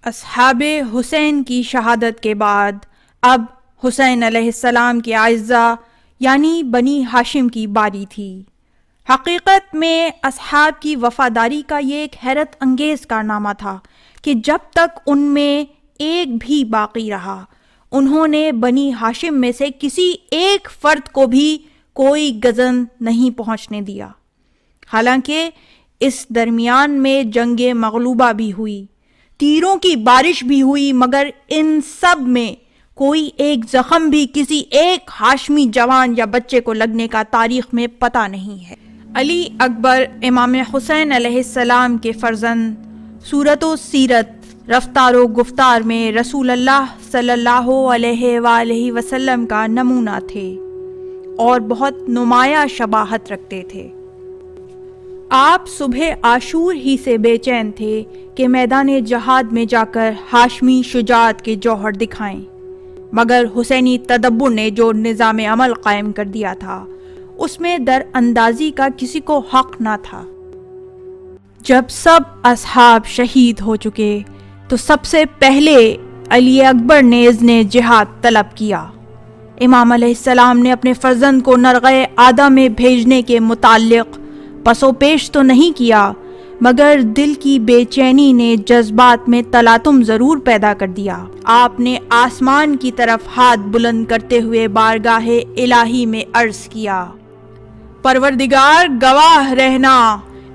اصحاب حسین کی شہادت کے بعد اب حسین علیہ السلام کے اعزاء یعنی بنی ہاشم کی باری تھی۔ حقیقت میں اصحاب کی وفاداری کا یہ ایک حیرت انگیز کارنامہ تھا کہ جب تک ان میں ایک بھی باقی رہا انہوں نے بنی ہاشم میں سے کسی ایک فرد کو بھی کوئی غزن نہیں پہنچنے دیا۔ حالانکہ اس درمیان میں جنگ مغلوبہ بھی ہوئی، تیروں کی بارش بھی ہوئی، مگر ان سب میں کوئی ایک زخم بھی کسی ایک ہاشمی جوان یا بچے کو لگنے کا تاریخ میں پتہ نہیں ہے۔ علی اکبر امام حسین علیہ السلام کے فرزند صورت و سیرت، رفتار و گفتار میں رسول اللہ صلی اللہ علیہ وآلہ وسلم کا نمونہ تھے اور بہت نمایاں شباہت رکھتے تھے۔ آپ صبح عاشور ہی سے بے چین تھے کہ میدان جہاد میں جا کر ہاشمی شجاعت کے جوہر دکھائیں، مگر حسینی تدبر نے جو نظام عمل قائم کر دیا تھا اس میں در اندازی کا کسی کو حق نہ تھا۔ جب سب اصحاب شہید ہو چکے تو سب سے پہلے علی اکبر نے اذن جہاد طلب کیا۔ امام علیہ السلام نے اپنے فرزند کو نرغہ آدھا میں بھیجنے کے متعلق پس و پیش تو نہیں کیا، مگر دل کی بے چینی نے جذبات میں تلاطم ضرور پیدا کر دیا۔ آپ نے آسمان کی طرف ہاتھ بلند کرتے ہوئے بارگاہ الہی میں عرض کیا، پروردگار گواہ رہنا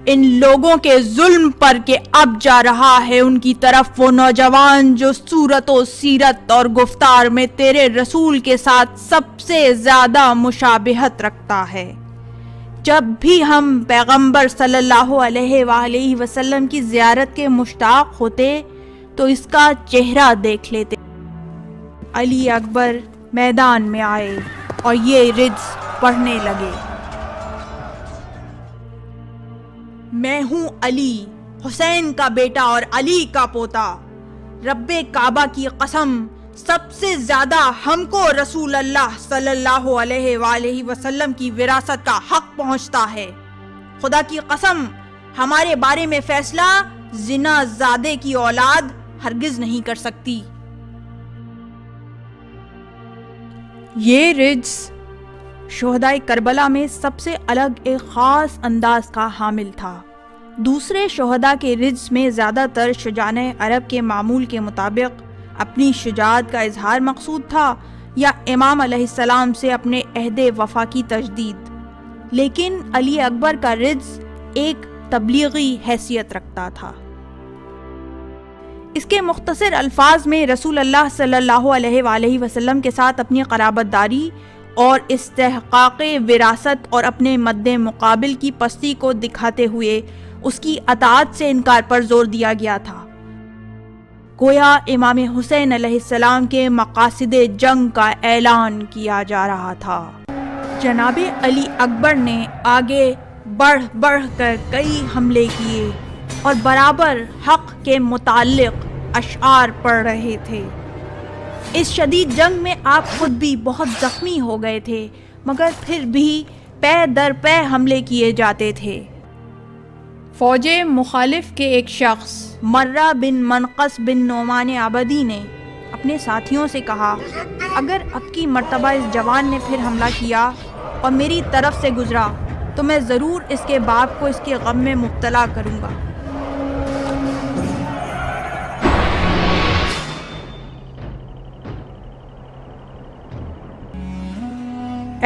ان لوگوں کے ظلم پر کہ اب جا رہا ہے ان کی طرف وہ نوجوان جو صورت و سیرت اور گفتار میں تیرے رسول کے ساتھ سب سے زیادہ مشابہت رکھتا ہے۔ جب بھی ہم پیغمبر صلی اللہ علیہ وآلہ وسلم کی زیارت کے مشتاق ہوتے تو اس کا چہرہ دیکھ لیتے۔ علی اکبر میدان میں آئے اور یہ رجز پڑھنے لگے، میں ہوں علی، حسین کا بیٹا اور علی کا پوتا۔ رب کعبہ کی قسم، سب سے زیادہ ہم کو رسول اللہ صلی اللہ علیہ وآلہ وسلم کی وراثت کا حق پہنچتا ہے۔ خدا کی قسم، ہمارے بارے میں فیصلہ زنا زادے کی اولاد ہرگز نہیں کر سکتی۔ یہ رجز شہدائے کربلا میں سب سے الگ ایک خاص انداز کا حامل تھا۔ دوسرے شہداء کے رجز میں زیادہ تر شجاعان عرب کے معمول کے مطابق اپنی شجاعت کا اظہار مقصود تھا یا امام علیہ السلام سے اپنے عہد وفا کی تجدید، لیکن علی اکبر کا رجز ایک تبلیغی حیثیت رکھتا تھا۔ اس کے مختصر الفاظ میں رسول اللہ صلی اللہ علیہ وآلہ وسلم کے ساتھ اپنی قرابت داری اور استحقاق وراثت اور اپنے مد مقابل کی پستی کو دکھاتے ہوئے اس کی اطاعت سے انکار پر زور دیا گیا تھا۔ گویا امام حسین علیہ السلام کے مقاصد جنگ کا اعلان کیا جا رہا تھا۔ جناب علی اکبر نے آگے بڑھ بڑھ کر کئی حملے کیے اور برابر حق کے متعلق اشعار پڑھ رہے تھے۔ اس شدید جنگ میں آپ خود بھی بہت زخمی ہو گئے تھے، مگر پھر بھی پے در پے حملے کیے جاتے تھے۔ فوج مخالف کے ایک شخص مرہ بن منقص بن نعمان عبدی نے اپنے ساتھیوں سے کہا، اگر اب کی مرتبہ اس جوان نے پھر حملہ کیا اور میری طرف سے گزرا تو میں ضرور اس کے باپ کو اس کے غم میں مبتلا کروں گا۔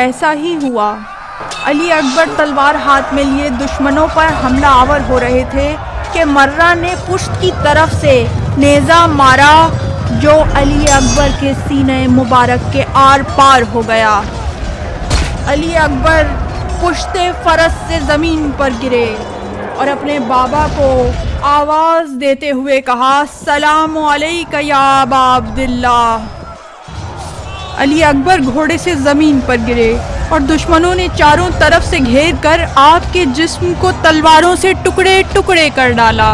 ایسا ہی ہوا۔ علی اکبر تلوار ہاتھ میں لیے دشمنوں پر حملہ آور ہو رہے تھے کہ مرہ نے پشت کی طرف سے نیزہ مارا جو علی اکبر کے سینے مبارک کے آر پار ہو گیا۔ علی اکبر پشت فرس سے زمین پر گرے اور اپنے بابا کو آواز دیتے ہوئے کہا، سلام علیک یا ابا عبداللہ۔ علی اکبر گھوڑے سے زمین پر گرے اور دشمنوں نے چاروں طرف سے گھیر کر آپ کے جسم کو تلواروں سے ٹکڑے ٹکڑے کر ڈالا۔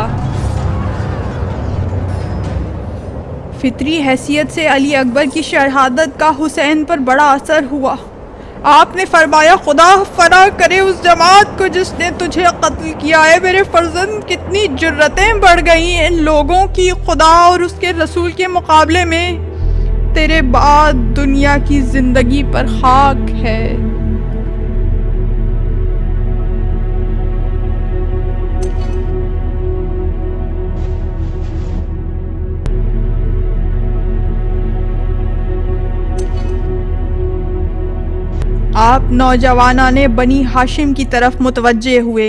فطری حیثیت سے علی اکبر کی شہادت کا حسین پر بڑا اثر ہوا۔ آپ نے فرمایا خدا فنا کرے اس جماعت کو جس نے تجھے قتل کیا ہے میرے فرزند، کتنی جرتیں بڑھ گئی ان لوگوں کی خدا اور اس کے رسول کے مقابلے میں، تیرے بعد دنیا کی زندگی پر خاک ہے۔ آپ نوجوانان بنی ہاشم کی طرف متوجہ ہوئے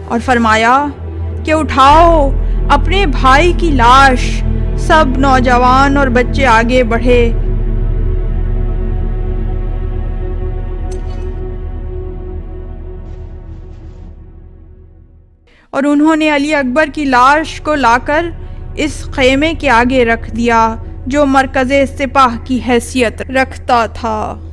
اور فرمایا کہ اٹھاؤ اپنے بھائی کی لاش۔ سب نوجوان اور بچے آگے بڑھے اور انہوں نے علی اکبر کی لاش کو لا کر اس خیمے کے آگے رکھ دیا جو مرکز سپاہ کی حیثیت رکھتا تھا۔